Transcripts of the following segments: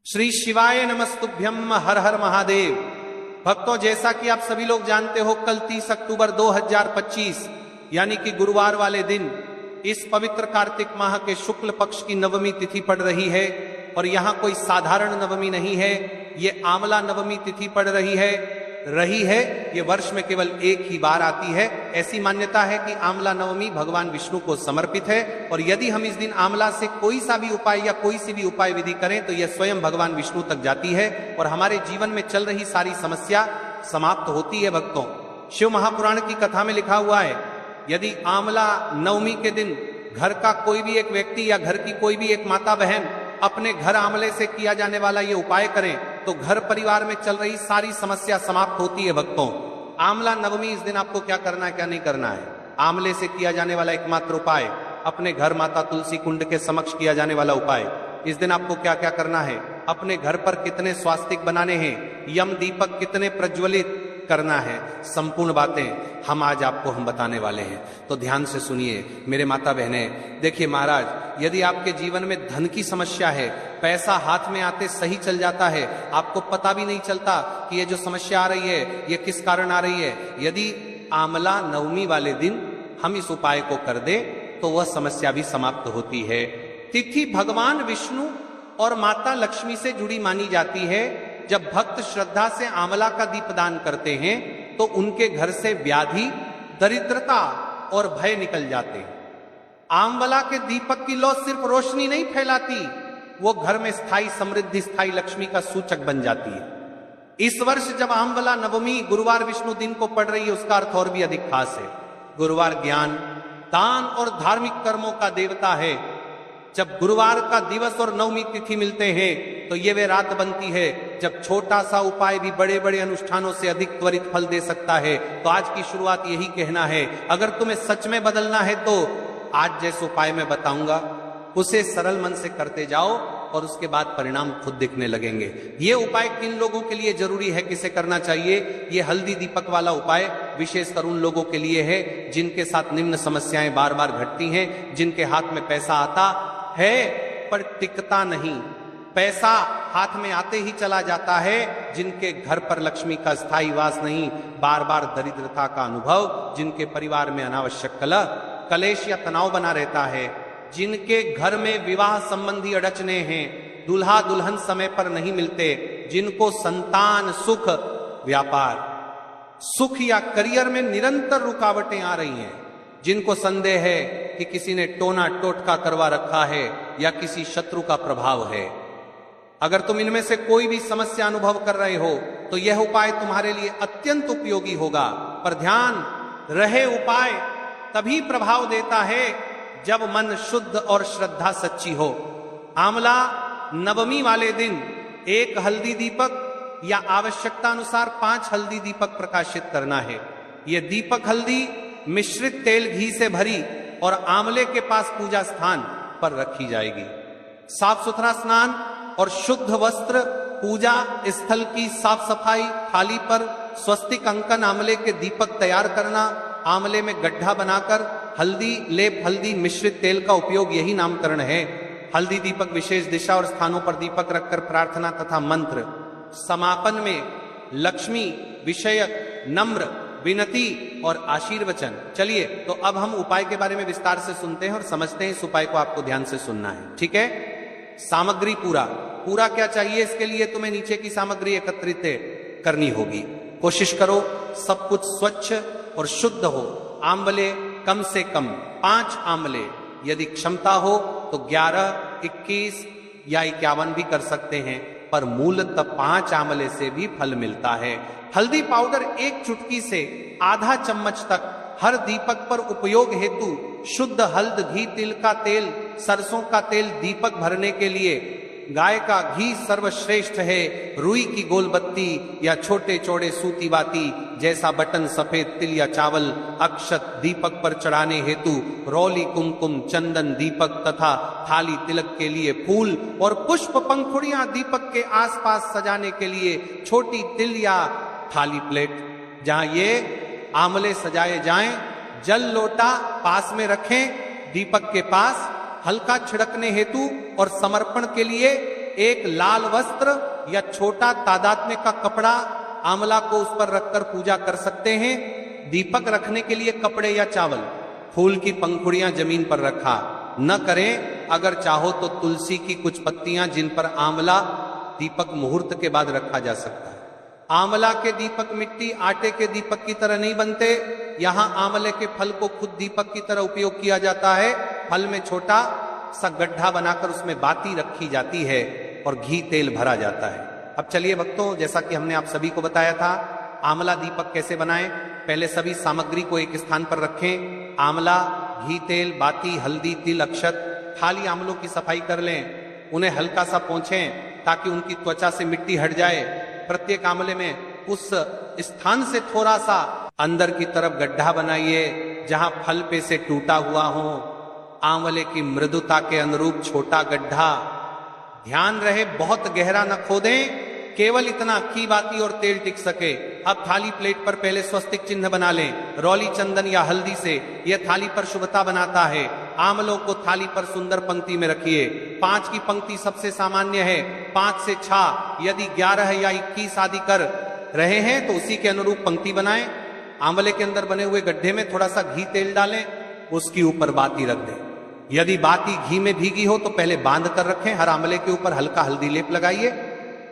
श्री शिवाय नमस्तुभ्यम, हर हर महादेव। भक्तों, जैसा कि आप सभी लोग जानते हो, कल 30 अक्टूबर 2025 यानी कि गुरुवार वाले दिन इस पवित्र कार्तिक माह के शुक्ल पक्ष की नवमी तिथि पड़ रही है। और यहां कोई साधारण नवमी नहीं है, ये आंवला नवमी तिथि पड़ रही है। ये वर्ष में केवल एक ही बार आती है। ऐसी मान्यता है कि आंवला नवमी भगवान विष्णु को समर्पित है, और यदि हम इस दिन आंवला से कोई सा भी उपाय या कोई सी भी उपाय विधि करें तो यह स्वयं भगवान विष्णु तक जाती है और हमारे जीवन में चल रही सारी समस्या समाप्त होती है। भक्तों, शिव महापुराण की कथा में लिखा हुआ है, यदि आंवला नवमी के दिन घर का कोई भी एक व्यक्ति या घर की कोई भी एक माता बहन अपने घर आंवले से किया जाने वाला ये उपाय करें तो घर परिवार में चल रही सारी समस्या समाप्त होती है। भक्तों, आंवला नवमी, इस दिन आपको क्या करना है क्या नहीं करना है। आंवले से किया जाने वाला एकमात्र उपाय, अपने घर माता तुलसी कुंड के समक्ष किया जाने वाला उपाय। इस दिन आपको क्या क्या करना है, अपने घर पर कितने स्वास्तिक बनाने हैं, यम दीपक कितने प्रज्वलित करना है, संपूर्ण बातें हम आपको बताने वाले हैं। तो ध्यान से सुनिए मेरे माता बहने। देखिए महाराज, यदि आपके जीवन में धन की समस्या है, पैसा हाथ में आते सही चल जाता है, आपको पता भी नहीं चलता कि ये जो समस्या आ रही है ये किस कारण आ रही है, यदि आंवला नवमी वाले दिन हम इस उपाय को कर दे तो वह समस्या भी समाप्त होती है। तिथि भगवान विष्णु और माता लक्ष्मी से जुड़ी मानी जाती है। जब भक्त श्रद्धा से आंवला का दीपदान करते हैं तो उनके घर से व्याधि, दरिद्रता और भय निकल जाते हैं। आंवला के दीपक की लौ सिर्फ रोशनी नहीं फैलाती, वो घर में स्थायी समृद्धि, स्थायी लक्ष्मी का सूचक बन जाती है। इस वर्ष जब आंवला नवमी गुरुवार विष्णु दिन को पड़ रही है, उसका अर्थ और भी अधिक खास है। गुरुवार ज्ञान, दान और धार्मिक कर्मों का देवता है। जब गुरुवार का दिवस और नवमी तिथि मिलते हैं तो ये वे रात बनती है जब छोटा सा उपाय भी बड़े बड़े अनुष्ठानों से अधिक त्वरित फल दे सकता है। तो आज की शुरुआत यही कहना है, अगर तुम्हें सच में बदलना है तो आज जैसे उपाय मैं बताऊंगा उसे सरल मन से करते जाओ और उसके बाद परिणाम खुद दिखने लगेंगे। ये उपाय किन लोगों के लिए जरूरी है, किसे करना चाहिए? ये हल्दी दीपक वाला उपाय विशेषकर उन लोगों के लिए है जिनके साथ निम्न समस्याएं बार बार घटती हैं, जिनके हाथ में पैसा आता है पर टिकता नहीं, पैसा हाथ में आते ही चला जाता है, जिनके घर पर लक्ष्मी का स्थायी वास नहीं, बार बार दरिद्रता का अनुभव, जिनके परिवार में अनावश्यक कलह, कलेश या तनाव बना रहता है, जिनके घर में विवाह संबंधी अड़चने हैं, दूल्हा दुल्हन समय पर नहीं मिलते, जिनको संतान सुख, व्यापार सुख या करियर में निरंतर रुकावटें आ रही हैं, जिनको संदेह है कि किसी ने टोना टोटका करवा रखा है या किसी शत्रु का प्रभाव है। अगर तुम इनमें से कोई भी समस्या अनुभव कर रहे हो तो यह उपाय तुम्हारे लिए अत्यंत उपयोगी होगा। पर ध्यान रहे, उपाय तभी प्रभाव देता है जब मन शुद्ध और श्रद्धा सच्ची हो। आंवला नवमी वाले दिन एक हल्दी दीपक या आवश्यकता अनुसार 5 हल्दी दीपक प्रकाशित करना है। यह दीपक हल्दी मिश्रित तेल घी से भरी और आंवले के पास पूजा स्थान पर रखी जाएगी। साफ सुथरा स्नान और शुद्ध वस्त्र, पूजा स्थल की साफ सफाई, थाली पर स्वस्तिक अंकन, आंवले के दीपक तैयार करना, आंवले में गड्ढा बनाकर हल्दी लेप, हल्दी मिश्रित तेल का उपयोग, यही नामकरण है। हल्दी दीपक विशेष दिशा और स्थानों पर दीपक रखकर प्रार्थना तथा मंत्र। समापन में लक्ष्मी विषयक नम्र विनती और आशीर्वचन। चलिए तो अब हम उपाय के बारे में विस्तार से सुनते हैं और समझते हैं। इस उपाय को आपको ध्यान से सुनना है, ठीक है? सामग्री पूरा क्या चाहिए इसके लिए तुम्हें नीचे की सामग्री एकत्रित करनी होगी। कोशिश करो सब कुछ स्वच्छ और शुद्ध हो। आंवले कम से कम 5 आंवले, यदि क्षमता हो तो 11, 21 या 51 भी कर सकते हैं, पर मूलतः 5 आंवले से भी फल मिलता है। हल्दी पाउडर 1 चुटकी से आधा चम्मच तक हर दीपक पर उपयोग हेतु शुद्ध हल्द, घी, तिल का तेल, सरसों का तेल दीपक भरने के लिए। गाय का घी सर्वश्रेष्ठ है। रुई की गोलबत्ती या छोटे चौड़े सूती बाती जैसा बटन, सफेद तिल या चावल, अक्षत दीपक पर चढ़ाने हेतु, रौली, कुमकुम, चंदन दीपक तथा थाली तिलक के लिए फूल और पुष्प पंखुड़ियां दीपक के आसपास सजाने के लिए, छोटी तिल या थाली प्लेट जहां ये आंवले सजाए जाएं। जल लोटा पास में रखें, दीपक के पास हल्का छिड़कने हेतु और समर्पण के लिए एक लाल वस्त्र या छोटा तादात्म्य का कपड़ा आंवला को उस पर रखकर पूजा कर सकते हैं। दीपक रखने के लिए कपड़े या चावल, फूल की पंखुड़ियां जमीन पर रखा न करें। अगर चाहो तो तुलसी की कुछ पत्तियां जिन पर आंवला दीपक मुहूर्त के बाद रखा जा सकता है। आंवला के दीपक मिट्टी आटे के दीपक की तरह नहीं बनते। यहां आंवले के फल को खुद दीपक की तरह उपयोग किया जाता है। फल में छोटा सा गड्ढा बनाकर उसमें बाती रखी जाती है और घी तेल भरा जाता है। अब चलिए भक्तों, जैसा कि हमने आप सभी को बताया था, आंवला दीपक कैसे बनाएं। पहले सभी सामग्री को एक स्थान पर रखें। आंवला, घी तेल, बाती, हल्दी, तिल, अक्षत। खाली आंवलों की सफाई कर लें, उन्हें हल्का सा पोंछें ताकि उनकी त्वचा से मिट्टी हट जाए। प्रत्येक आंवले में उस स्थान से थोड़ा सा अंदर की तरफ गड्ढा बनाइए जहां फल पे से टूटा हुआ हो। आंवले की मृदुता के अनुरूप छोटा गड्ढा। ध्यान रहे बहुत गहरा न खोदें, केवल इतना कि बाती और तेल टिक सके। अब थाली प्लेट पर पहले स्वस्तिक चिन्ह बना लें, रौली, चंदन या हल्दी से। यह थाली पर शुभता बनाता है। आंवलों को थाली पर सुंदर पंक्ति में रखिए। 5 की पंक्ति सबसे सामान्य है। 5 से 6, यदि 11 या 21 आदि कर रहे हैं तो उसी के अनुरूप पंक्ति बनाएं। आंवले के अंदर बने हुए गड्ढे में थोड़ा सा घी तेल डालें, उसके ऊपर बाती रख दें। यदि बाती घी में भीगी हो तो पहले बांध कर रखें। हर आंवले के ऊपर हल्का हल्दी लेप लगाइए।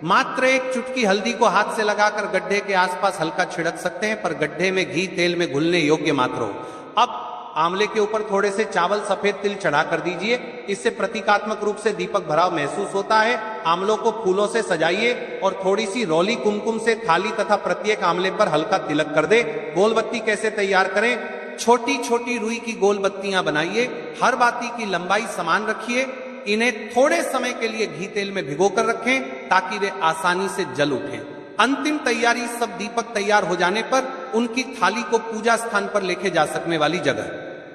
मात्र एक चुटकी हल्दी को हाथ से लगाकर गड्ढे के आसपास हल्का छिड़क सकते हैं, पर गड्ढे में घी तेल में घुलने योग्य मात्र हो। अब आंवले के ऊपर थोड़े से चावल, सफेद तिल चढ़ा कर दीजिए। इससे प्रतीकात्मक रूप से दीपक भराव महसूस होता है। आंवलों को फूलों से सजाइए और थोड़ी सी रौली कुमकुम से थाली तथा प्रत्येक आंवले पर हल्का तिलक कर दे। गोलबत्ती कैसे तैयार करें? छोटी छोटी रुई की गोल बत्तियां बनाइए। हर बाती की लंबाई समान रखिए। इन्हें थोड़े समय के लिए घी तेल में भिगो कर रखें ताकि वे आसानी से जल उठें। अंतिम तैयारी सब दीपक तैयार हो जाने पर उनकी थाली को पूजा स्थान पर लेके जा सकने वाली जगह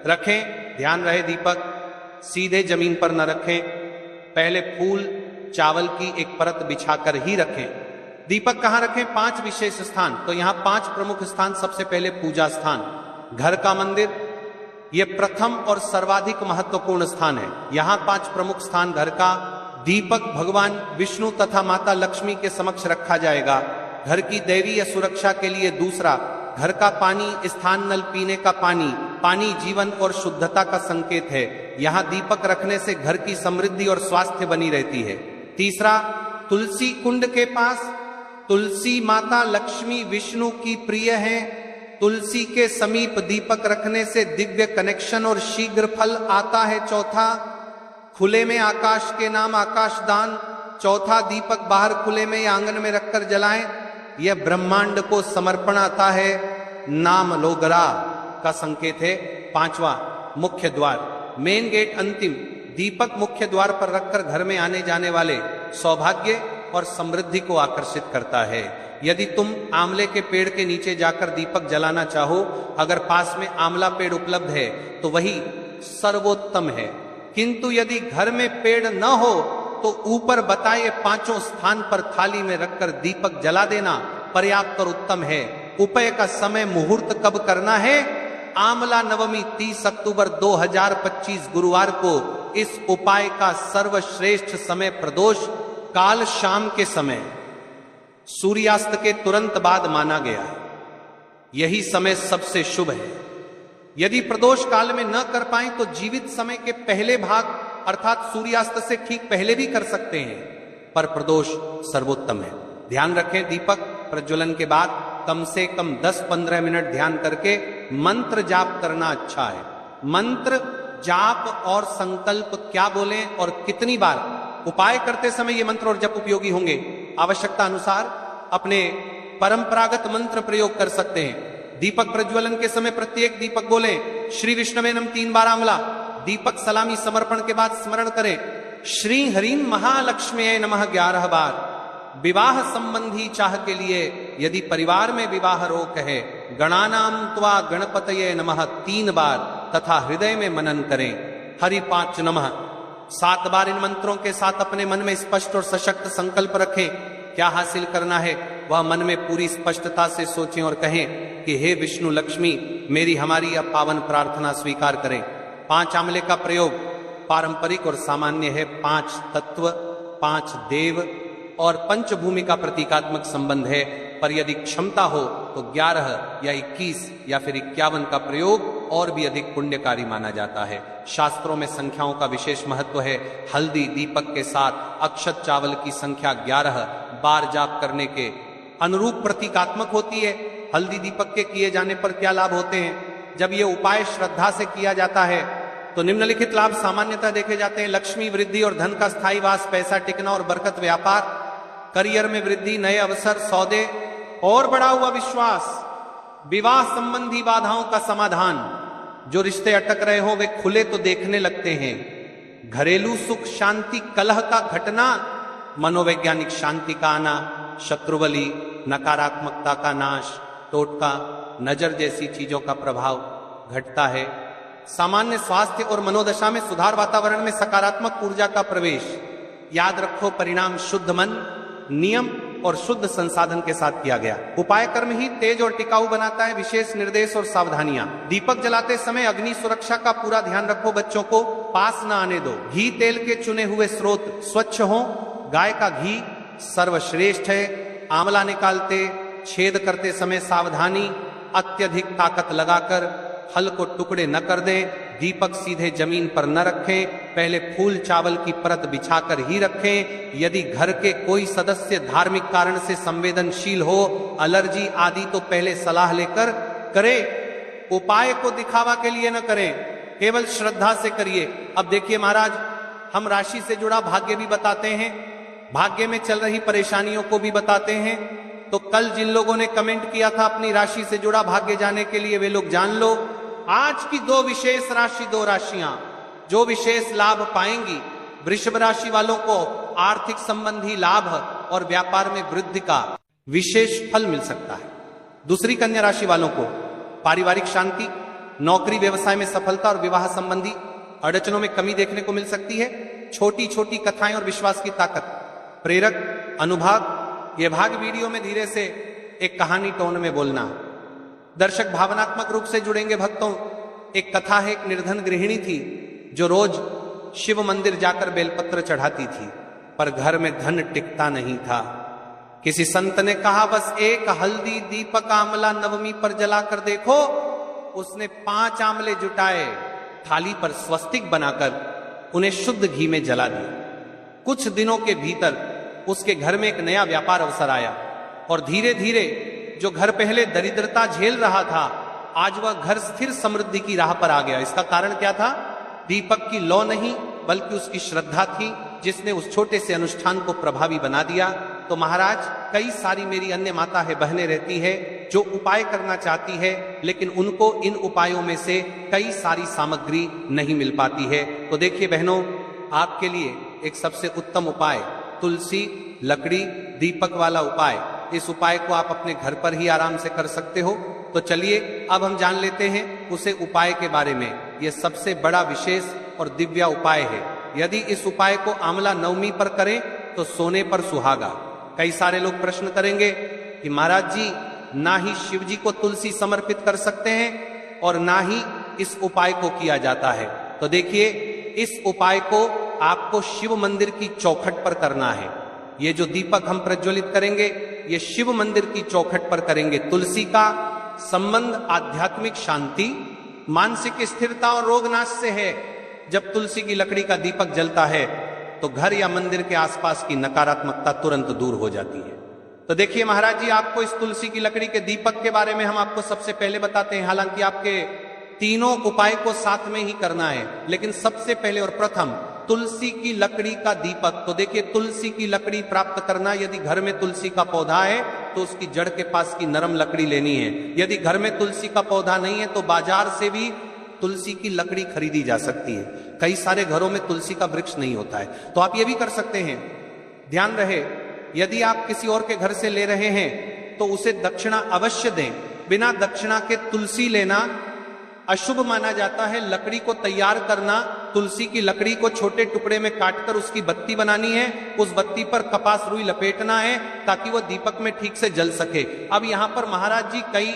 रखें। ध्यान रहे दीपक सीधे जमीन पर न रखें। पहले फूल चावल की एक परत बिछाकर ही रखें। दीपक कहां रखें? 5 विशेष स्थान। तो यहां 5 प्रमुख स्थान। सबसे पहले पूजा स्थान, घर का मंदिर, यह प्रथम और सर्वाधिक महत्वपूर्ण स्थान है। यहां 5 प्रमुख स्थान घर का। दीपक भगवान विष्णु तथा माता लक्ष्मी के समक्ष रखा जाएगा। घर की दैवीय सुरक्षा के लिए दूसरा, घर का पानी, स्थान नल, पीने का पानी। पानी जीवन और शुद्धता का संकेत है। यहां दीपक रखने से घर की समृद्धि और स्वास्थ्य बनी रहती है। तीसरा, तुलसी कुंड के पास। तुलसी माता लक्ष्मी विष्णु की प्रिय है। तुलसी के समीप दीपक रखने से दिव्य कनेक्शन और शीघ्र फल आता है। चौथा, खुले में आकाश के नाम आकाशदान। चौथा, दीपक बाहर खुले में या आंगन में रखकर जलाएं। यह ब्रह्मांड को समर्पण आता है। नाम लोगरा का संकेत है। 5वां, मुख्य द्वार, मेन गेट, अंतिम। दीपक मुख्य द्वार पर रखकर घर में आने जाने वाले सौभाग्य और समृद्धि को आकर्षित करता है। यदि तुम आंवले के पेड़ के नीचे जाकर दीपक जलाना चाहो, अगर पास में आंवला पेड़ उपलब्ध है तो वही सर्वोत्तम है। किंतु यदि घर में पेड़ न हो तो ऊपर बताए 5 स्थान पर थाली में रखकर दीपक जला देना पर्याप्त और उत्तम है। उपाय का समय, मुहूर्त कब करना है? आंवला नवमी 30 अक्टूबर 2025 गुरुवार को इस उपाय का सर्वश्रेष्ठ समय प्रदोष काल शाम के समय सूर्यास्त के तुरंत बाद माना गया है। यही समय सबसे शुभ है। यदि प्रदोष काल में न कर पाए तो जीवित समय के पहले भाग अर्थात सूर्यास्त से ठीक पहले भी कर सकते हैं, पर प्रदोष सर्वोत्तम है। ध्यान रखें, दीपक प्रज्वलन के बाद कम से कम 10-15 मिनट ध्यान करके मंत्र जाप करना अच्छा है। मंत्र जाप और संकल्प क्या बोलें और कितनी बार, उपाय करते समय ये मंत्र और जप उपयोगी होंगे। आवश्यकता अनुसार अपने परंपरागत मंत्र प्रयोग कर सकते हैं। दीपक प्रज्वलन के समय प्रत्येक दीपक बोलें श्री विष्णवे नमः 3 बार आंवला। दीपक सलामी समर्पण के बाद स्मरण करें श्री हरिम महालक्ष्मी नमः 11 बार। विवाह संबंधी चाह के लिए यदि परिवार में विवाह रोक है, गणानाम त्वा गणपतये नमः 3 बार तथा हृदय में मनन करें हरि 5 नमः 7 बार। इन मंत्रों के साथ अपने मन में स्पष्ट और सशक्त संकल्प रखें। क्या हासिल करना है वह मन में पूरी स्पष्टता से सोचें और कहें कि हे विष्णु लक्ष्मी, मेरी हमारी यह पावन प्रार्थना स्वीकार करें। 5 आंवले का प्रयोग पारंपरिक और सामान्य है। 5 तत्व 5 देव और पंचभूमि का प्रतीकात्मक संबंध है, पर यदि क्षमता हो तो 11 या 21 या फिर 51 का प्रयोग और भी अधिक पुण्यकारी माना जाता है। शास्त्रों में संख्याओं का विशेष महत्व है। हल्दी दीपक के साथ अक्षत चावल की संख्या 11 बार जाप करने के अनुरूप प्रतीकात्मक होती है। हल्दी दीपक के किए जाने पर क्या लाभ होते हैं? जब ये उपाय श्रद्धा से किया जाता है तो निम्नलिखित लाभ सामान्यतः देखे जाते हैं। लक्ष्मी वृद्धि और धन का स्थायी वास, पैसा टिकना और बरकत व्यापार, करियर में वृद्धि, नए अवसर, सौदे और बढ़ा हुआ विश्वास, विवाह संबंधी बाधाओं का समाधान, जो रिश्ते अटक रहे हो वे खुले तो देखने लगते हैं, घरेलू सुख शांति, कलह का घटना, मनोवैज्ञानिक शांति का आना, शत्रुबली, नकारात्मकता का नाश, टोटका, नजर जैसी चीजों का प्रभाव घटता है, सामान्य स्वास्थ्य और मनोदशा में सुधार, वातावरण में सकारात्मक ऊर्जा का प्रवेश। याद रखो, परिणाम शुद्ध मन, नियम और शुद्ध संसाधन के साथ किया गया। उपाय कर्म ही तेज और टिकाऊ बनाता है। विशेष निर्देश और सावधानियां। दीपक जलाते समय अग्नि सुरक्षा का पूरा ध्यान रखो। बच्चों को पास न आने दो। घी तेल के चुने हुए स्रोत स्वच्छ हो। गाय का घी सर्वश्रेष्ठ है। आंवला निकालते छेद करते समय सावधानी। अत्यधिक ताकत लगाकर फल को टुकड़े न कर दें। दीपक सीधे जमीन पर न रखें। पहले फूल चावल की परत बिछाकर ही रखें। यदि घर के कोई सदस्य धार्मिक कारण से संवेदनशील हो, एलर्जी आदि, तो पहले सलाह लेकर करें। उपाय को दिखावा के लिए न करें, केवल श्रद्धा से करिए। अब देखिए महाराज, हम राशि से जुड़ा भाग्य भी बताते हैं, भाग्य में चल रही परेशानियों को भी बताते हैं। तो कल जिन लोगों ने कमेंट किया था अपनी राशि से जुड़ा भाग्य जानने के लिए, वे लोग जान लो। आज की 2 विशेष राशि, 2 राशियां जो विशेष लाभ पाएंगी। वृषभ राशि वालों को आर्थिक संबंधी लाभ और व्यापार में वृद्धि का विशेष फल मिल सकता है। दूसरी कन्या राशि वालों को पारिवारिक शांति, नौकरी व्यवसाय में सफलता और विवाह संबंधी अड़चनों में कमी देखने को मिल सकती है। छोटी छोटी कथाएं और विश्वास की ताकत, प्रेरक अनुभाग। यह भाग वीडियो में धीरे से एक कहानी टोन में बोलना। दर्शक भावनात्मक रूप से जुड़ेंगे भक्तों। एक कथा है, एक निर्धन गृहिणी थी जो रोज शिव मंदिर जाकर बेलपत्र चढ़ाती थी, पर घर में धन टिकता नहीं था। किसी संत ने कहा, बस एक हल्दी दीपक आंवला नवमी पर जलाकर देखो। उसने 5 आंवले जुटाए, थाली पर स्वस्तिक बनाकर उन्हें शुद्ध घी में जला दिया। कुछ दिनों के भीतर उसके घर में एक नया व्यापार अवसर आया और धीरे धीरे जो घर पहले दरिद्रता झेल रहा था, आज वह घर स्थिर समृद्धि की राह पर आ गया। इसका कारण क्या था? दीपक की लौ नहीं, बल्कि उसकी श्रद्धा थी, जिसने उस छोटे से अनुष्ठान को प्रभावी बना दिया। तो महाराज, कई सारी मेरी अन्य माता है, बहनें रहती है जो उपाय करना चाहती है, लेकिन उनको इन उपायों में से कई सारी सामग्री नहीं मिल पाती है। तो देखिए बहनों, आपके लिए एक सबसे उत्तम उपाय तुलसी लकड़ी दीपक वाला उपाय। इस उपाय को आप अपने घर पर ही आराम से कर सकते हो। तो चलिए अब हम जान लेते हैं उसे उपाय के बारे में। यह सबसे बड़ा विशेष और दिव्य उपाय है। यदि इस उपाय को आंवला नवमी पर करें तो सोने पर सुहागा। कई सारे लोग प्रश्न करेंगे कि महाराज जी, ना ही शिव जी को तुलसी समर्पित कर सकते हैं और ना ही इस उपाय को किया जाता है। तो देखिए, इस उपाय को आपको शिव मंदिर की चौखट पर करना है। ये जो दीपक हम प्रज्वलित करेंगे, ये शिव मंदिर की चौखट पर करेंगे। तुलसी का संबंध आध्यात्मिक शांति, मानसिक स्थिरता और रोगनाश से है। जब तुलसी की लकड़ी का दीपक जलता है तो घर या मंदिर के आसपास की नकारात्मकता तुरंत दूर हो जाती है। तो देखिए महाराज जी, आपको इस तुलसी की लकड़ी के दीपक के बारे में हम आपको सबसे पहले बताते हैं। हालांकि आपके तीनों उपाय को साथ में ही करना है, लेकिन सबसे पहले और प्रथम तुलसी की लकड़ी का दीपक। तो देखिए, तुलसी की लकड़ी प्राप्त करना, यदि घर में तुलसी का पौधा है तो उसकी जड़ के पास की नरम लकड़ी लेनी है। यदि घर में तुलसी का पौधा नहीं है तो बाजार से भी तुलसी की लकड़ी खरीदी जा सकती है। कई सारे घरों में तुलसी का वृक्ष नहीं होता है, तो आप ये भी कर सकते हैं। ध्यान रहे, यदि आप किसी और के घर से ले रहे हैं तो उसे दक्षिणा अवश्य दें। बिना दक्षिणा के तुलसी लेना अशुभ माना जाता है। लकड़ी को तैयार करना, तुलसी की लकड़ी को छोटे टुकड़े में काटकर उसकी बत्ती बनानी है। उस बत्ती पर कपास रुई लपेटना है ताकि वह दीपक में ठीक से जल सके। अब यहां पर महाराज जी, कई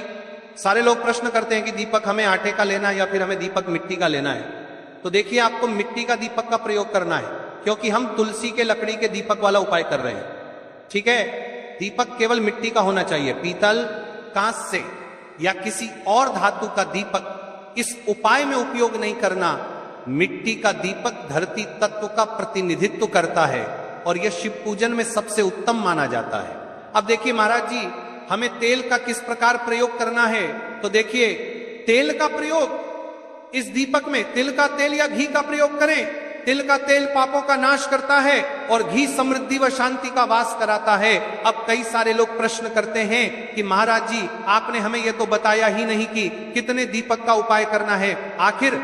सारे लोग प्रश्न करते हैं कि दीपक हमें आटे का लेना है या फिर हमें दीपक मिट्टी का लेना है। तो देखिए, आपको मिट्टी का दीपक का प्रयोग करना है, क्योंकि हम तुलसी के लकड़ी के दीपक वाला उपाय कर रहे हैं। ठीक है, दीपक केवल मिट्टी का होना चाहिए, पीतल, कांस्य या किसी और धातु का दीपक इस उपाय में उपयोग नहीं करना। मिट्टी का दीपक धरती तत्व का प्रतिनिधित्व करता है और यह शिव पूजन में सबसे उत्तम माना जाता है। अब देखिए महाराज जी, हमें तेल का किस प्रकार प्रयोग करना है, तो देखिए तेल का प्रयोग इस दीपक में तिल का तेल या घी का प्रयोग करें। तिल का तेल पापों का नाश करता है और घी समृद्धि व शांति का वास कराता है। अब कई सारे लोग प्रश्न करते हैं कि महाराज जी आपने हमें यह तो बताया ही नहीं कि कितने दीपक का उपाय करना है, आखिर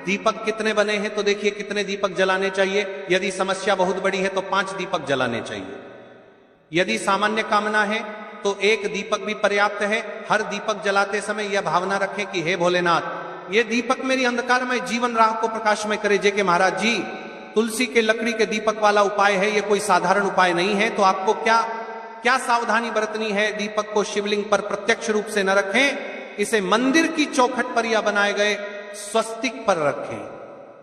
दीपक कितने बने हैं। तो देखिए कितने दीपक जलाने चाहिए। यदि समस्या बहुत बड़ी है तो 5 दीपक जलाने चाहिए। यदि सामान्य कामना है तो 1 दीपक भी पर्याप्त है। हर दीपक जलाते समय यह भावना रखें कि हे भोलेनाथ, ये दीपक मेरी अंधकारमय जीवन राह को प्रकाशमय करे। जे के महाराज जी, तुलसी के लकड़ी के दीपक वाला उपाय है, ये कोई साधारण उपाय नहीं है। तो आपको क्या सावधानी बरतनी है? दीपक को शिवलिंग पर प्रत्यक्ष रूप से न रखें, इसे मंदिर की चौखट पर या बनाए गए स्वस्तिक पर रखें।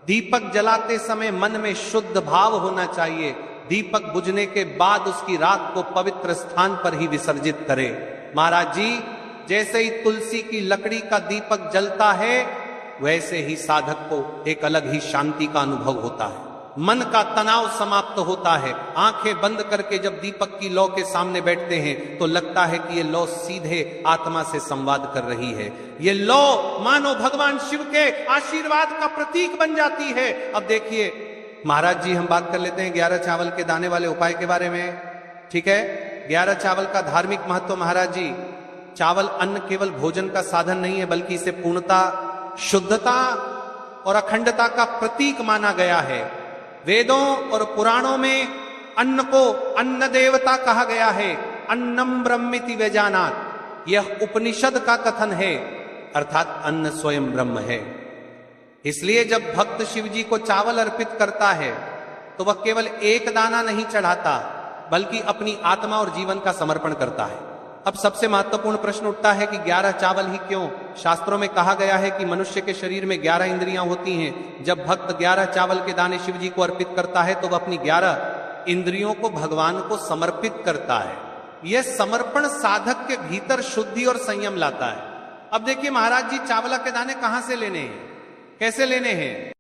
दीपक जलाते समय मन में शुद्ध भाव होना चाहिए। दीपक बुझने के बाद उसकी राख को पवित्र स्थान पर ही विसर्जित करें। महाराज जी, जैसे ही तुलसी की लकड़ी का दीपक जलता है वैसे ही साधक को एक अलग ही शांति का अनुभव होता है, मन का तनाव समाप्त होता है। आंखें बंद करके जब दीपक की लौ के सामने बैठते हैं तो लगता है कि ये लौ सीधे आत्मा से संवाद कर रही है। ये लौ मानो भगवान शिव के आशीर्वाद का प्रतीक बन जाती है। अब देखिए महाराज जी, हम बात कर लेते हैं 11 चावल के दाने वाले उपाय के बारे में। ठीक है, 11 चावल का धार्मिक महत्व। महाराज जी, चावल अन्न केवल भोजन का साधन नहीं है, बल्कि इसे पूर्णता, शुद्धता और अखंडता का प्रतीक माना गया है। वेदों और पुराणों में अन्न को अन्न देवता कहा गया है। अन्नम ब्रह्मिति व्यजानात्, यह उपनिषद का कथन है, अर्थात अन्न स्वयं ब्रह्म है। इसलिए जब भक्त शिव जी को चावल अर्पित करता है तो वह केवल एक दाना नहीं चढ़ाता, बल्कि अपनी आत्मा और जीवन का समर्पण करता है। अब सबसे महत्वपूर्ण प्रश्न उठता है कि 11 चावल ही क्यों? शास्त्रों में कहा गया है कि मनुष्य के शरीर में 11 इंद्रियां होती हैं। जब भक्त 11 चावल के दाने शिव जी को अर्पित करता है तो वह अपनी 11 इंद्रियों को भगवान को समर्पित करता है। यह समर्पण साधक के भीतर शुद्धि और संयम लाता है। अब देखिए महाराज जी, चावल के दाने कहां से लेने हैं, कैसे लेने हैं?